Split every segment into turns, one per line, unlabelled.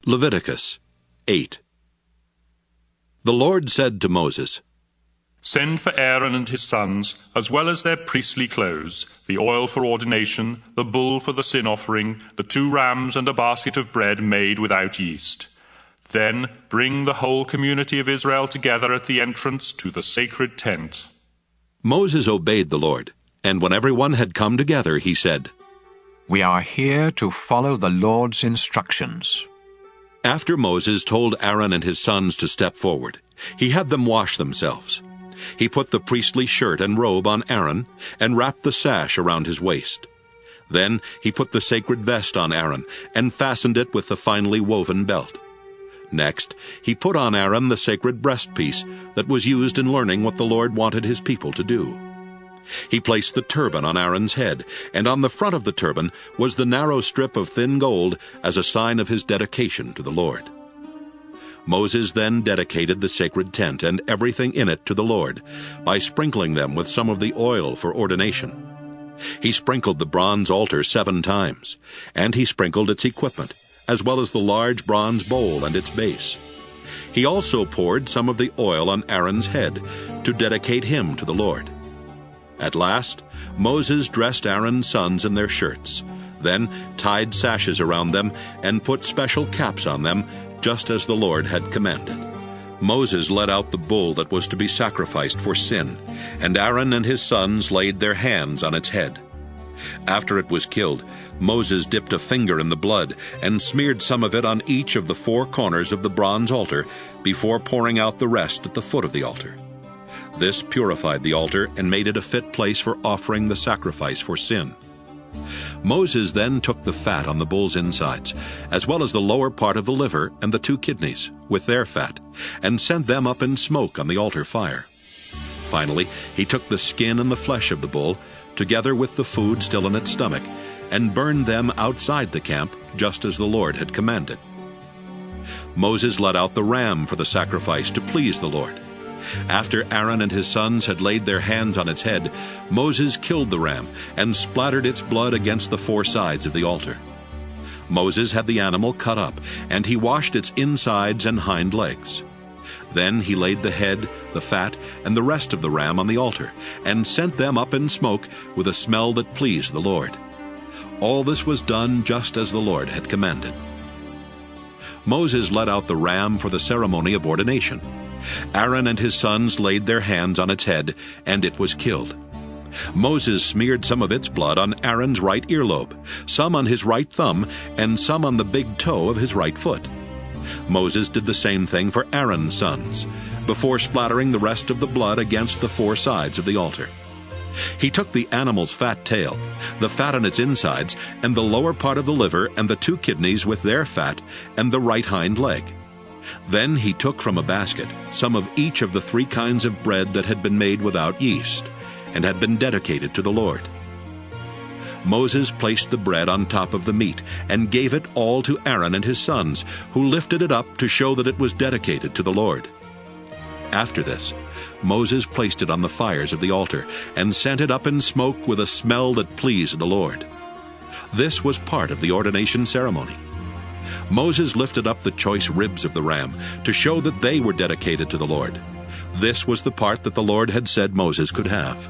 Leviticus 8. The Lord said to Moses,
Send for Aaron and his sons, as well as their priestly clothes, the oil for ordination, the bull for the sin offering, the 2 rams and a basket of bread made without yeast. Then bring the whole community of Israel together at the entrance to the sacred tent.
Moses obeyed the Lord, and when everyone had come together, he said,
We are here to follow the Lord's instructions.
After Moses told Aaron and his sons to step forward, he had them wash themselves. He put the priestly shirt and robe on Aaron and wrapped the sash around his waist. Then he put the sacred vest on Aaron and fastened it with the finely woven belt. Next, he put on Aaron the sacred breastpiece that was used in learning what the Lord wanted his people to do. He placed the turban on Aaron's head, and on the front of the turban was the narrow strip of thin gold as a sign of his dedication to the Lord. Moses then dedicated the sacred tent and everything in it to the Lord by sprinkling them with some of the oil for ordination. He sprinkled the bronze altar 7 times, and he sprinkled its equipment, as well as the large bronze bowl and its base. He also poured some of the oil on Aaron's head to dedicate him to the Lord. At last, Moses dressed Aaron's sons in their shirts, then tied sashes around them and put special caps on them, just as the Lord had commanded. Moses led out the bull that was to be sacrificed for sin, and Aaron and his sons laid their hands on its head. After it was killed, Moses dipped a finger in the blood and smeared some of it on each of the 4 corners of the bronze altar before pouring out the rest at the foot of the altar. This purified the altar and made it a fit place for offering the sacrifice for sin. Moses then took the fat on the bull's insides, as well as the lower part of the liver and the 2 kidneys, with their fat, and sent them up in smoke on the altar fire. Finally, he took the skin and the flesh of the bull, together with the food still in its stomach, and burned them outside the camp, just as the Lord had commanded. Moses led out the ram for the sacrifice to please the Lord. After Aaron and his sons had laid their hands on its head, Moses killed the ram and splattered its blood against the 4 sides of the altar. Moses had the animal cut up, and he washed its insides and hind legs. Then he laid the head, the fat, and the rest of the ram on the altar, and sent them up in smoke with a smell that pleased the Lord. All this was done just as the Lord had commanded. Moses led out the ram for the ceremony of ordination. Aaron and his sons laid their hands on its head, and it was killed. Moses smeared some of its blood on Aaron's right earlobe, some on his right thumb, and some on the big toe of his right foot. Moses did the same thing for Aaron's sons, before splattering the rest of the blood against the 4 sides of the altar. He took the animal's fat tail, the fat on its insides, and the lower part of the liver and the 2 kidneys with their fat, and the right hind leg. Then he took from a basket some of each of the 3 kinds of bread that had been made without yeast, and had been dedicated to the Lord. Moses placed the bread on top of the meat, and gave it all to Aaron and his sons, who lifted it up to show that it was dedicated to the Lord. After this, Moses placed it on the fires of the altar, and sent it up in smoke with a smell that pleased the Lord. This was part of the ordination ceremony. Moses lifted up the choice ribs of the ram to show that they were dedicated to the Lord. This was the part that the Lord had said Moses could have.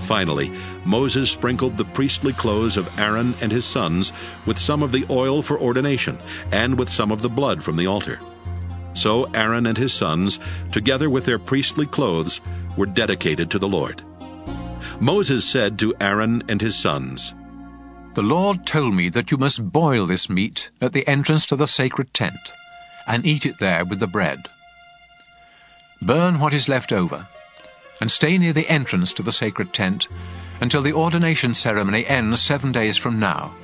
Finally, Moses sprinkled the priestly clothes of Aaron and his sons with some of the oil for ordination and with some of the blood from the altar. So Aaron and his sons, together with their priestly clothes, were dedicated to the Lord. Moses said to Aaron and his sons,
The Lord told me that you must boil this meat at the entrance to the sacred tent, and eat it there with the bread. Burn what is left over, and stay near the entrance to the sacred tent until the ordination ceremony ends 7 days from now.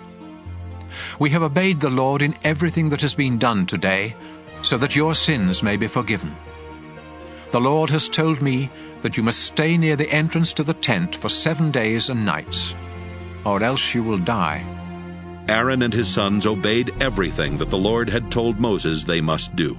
We have obeyed the Lord in everything that has been done today, so that your sins may be forgiven. The Lord has told me that you must stay near the entrance to the tent for 7 days and nights, or else you will die.
Aaron and his sons obeyed everything that the Lord had told Moses they must do.